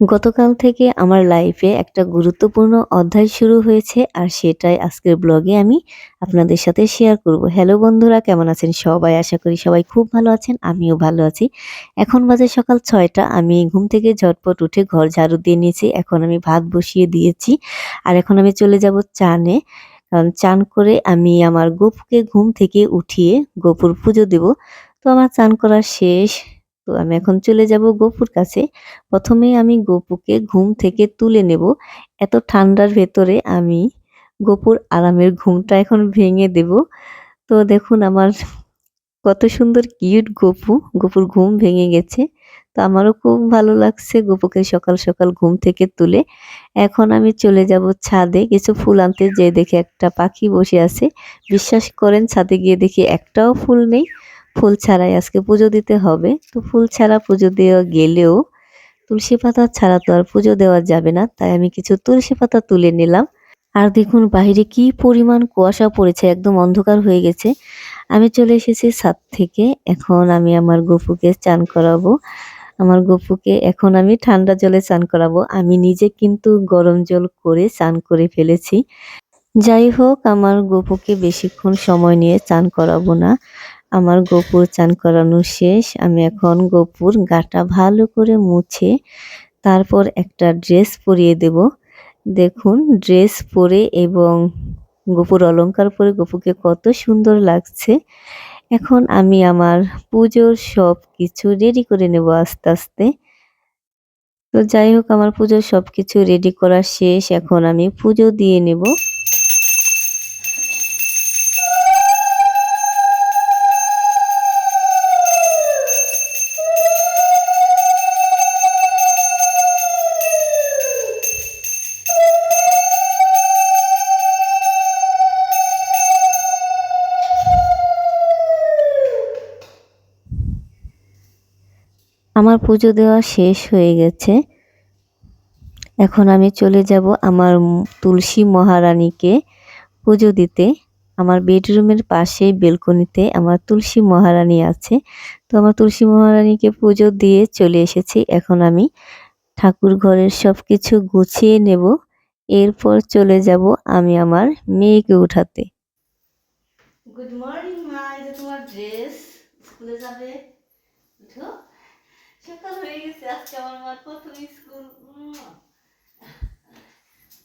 গতকাল থেকে আমার লাইফে একটা গুরুত্বপূর্ণ অধ্যায় শুরু হয়েছে আর সেটাই আজকের ব্লগে আমি আপনাদের সাথে শেয়ার করব। হ্যালো বন্ধুরা, কেমন আছেন সবাই? আশা করি সবাই খুব ভালো আছেন, আমিও ভালো আছি। এখন বাজে সকাল ৬টা, আমি ঘুম থেকে ঝটপট উঠে ঘর ঝাড়ু দিয়ে নিয়েছি। এখন আমি ভাত বসিয়ে দিয়েছি আর এখন আমি চলে যাব চানে। কারণ চান করে আমি আমার গপুকে ঘুম থেকে উঠিয়ে গপুর পুজো দেব। তো আমার চান করা শেষ। তো আমি এখন চলে যাব গপুর কাছে। প্রথমেই আমি গপুকে ঘুম থেকে তুলে নেব। এত ঠান্ডার ভেতরে আমি গপুর আরামের ঘুমটা এখন ভেঙে দেব। তো দেখুন আমার কত সুন্দর কিউট গপু। গপুর ঘুম ভেঙে গেছে। তো আমারও খুব ভালো লাগছে গপুকে সকাল, সকাল ঘুম থেকে তুলে। এখন আমি চলে যাব ছাদে কিছু ফুল আনতে, যেয়ে দেখি একটা পাখি বসে আছে। বিশ্বাস করেন ছাদে গিয়ে দেখি একটাও ফুল নেই। ফুল ছাড়াই আজকে পুজো দিতে হবে। তো ফুল ছাড়া পুজো দেওয়া গেলেও তুলসী পাতা ছাড়া তো আর পুজো দেওয়া যাবে না, তাই আমি কিছু তুলসী পাতা তুলে নিলাম। আর দেখুন বাহিরে কি পরিমাণ কুয়াশা পড়েছে, একদম অন্ধকার হয়ে গেছে। আমি চলে এসেছি ছাদ থেকে। এখন আমি আমার গপুকে চান করাবো। আমার গপুকে এখন আমি ঠান্ডা জলে চান করাবো। আমি নিজে কিন্তু গরম জল করে চান করে ফেলেছি। যাই হোক, আমার গপুকে বেশিক্ষণ সময় নিয়ে চান করাবো না। আমার গপুর চান করানো শেষ। আমি এখন গপুর গাটা ভালো করে মুছে তারপর একটা ড্রেস পরিয়ে দেব। দেখুন ড্রেস পরে এবং গপুর অলংকার পরে গপুকে কত সুন্দর লাগছে। এখন আমি আমার পুজোর সব কিছু রেডি করে নেব আস্তে আস্তে। তো যাই হোক, আমার পুজোর সব কিছু রেডি করা শেষ। এখন আমি পুজো দিয়ে নেব। আমার পুজো দেওয়া শেষ হয়ে গেছে। এখন আমি চলে যাব আমার তুলসী মহারানীকে পুজো দিতে। আমার বেডরুমের পাশে বেলকনিতে আমার তুলসী মহারানী আছে। তো আমার তুলসী মহারানীকে পুজো দিয়ে চলে এসেছি। এখন আমি ঠাকুর ঘরের সবকিছু গুছিয়ে নেব। এরপর চলে যাব আমি আমার মেয়েকে উঠাতে। গুড মর্নিং মা, এই যে তোমার ড্রেস, স্কুলে যাবে, উঠো। সকাল হয়ে গেছে, আজকে আমার মার প্রথম স্কুল।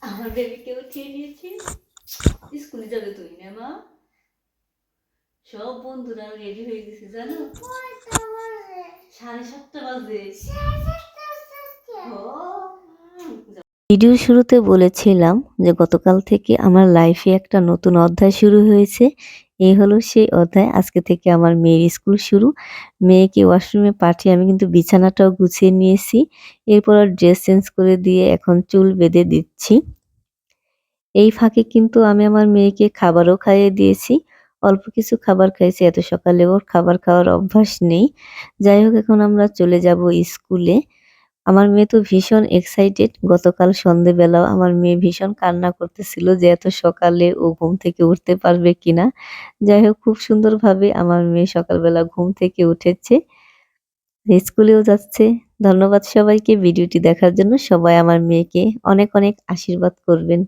আমার বেবিকে উঠিয়ে দিয়েছি। স্কুলে যাবে তুই না মা? সব বন্ধুরা রেডি হয়ে গেছে জানো, 7:30 বাজে। ভিডিও শুরুতে বলেছিলাম যে গতকাল থেকে আমার লাইফে একটা নতুন অধ্যায় শুরু হয়েছে। এই হলো সেই অধ্যায়। আজকে থেকে আমার মেয়ের স্কুল শুরু। মেয়েকে ওয়াশরুমে পাঠিয়ে আমি কিন্তু বিছানাটাও গুছিয়ে নিয়েছি। এরপর ড্রেস চেঞ্জ করে দিয়ে এখন চুল বেঁধে দিচ্ছি। এই ফাঁকে কিন্তু আমি আমার মেয়েকে খাবারও খাইয়ে দিয়েছি। অল্প কিছু খাবার খাইয়েছি, এত সকালে ওর খাবার খাওয়ার অভ্যাস নেই। যাই হোক, এখন আমরা চলে যাব স্কুলে। আমার মেয়ে তো ভীষণ এক্সাইটেড। গতকাল সন্ধ্যেবেলাও আমার মেয়ে ভীষণ কান্না করতেছিল যে এত সকালে ও ঘুম থেকে উঠতে পারবে কিনা। যাই হোক, খুব সুন্দরভাবে আমার মেয়ে সকালবেলা ঘুম থেকে উঠেছে, স্কুলেও যাচ্ছে। ধন্যবাদ সবাইকে ভিডিওটি দেখার জন্য। সবাই আমার মেয়েকে অনেক অনেক আশীর্বাদ করবেন।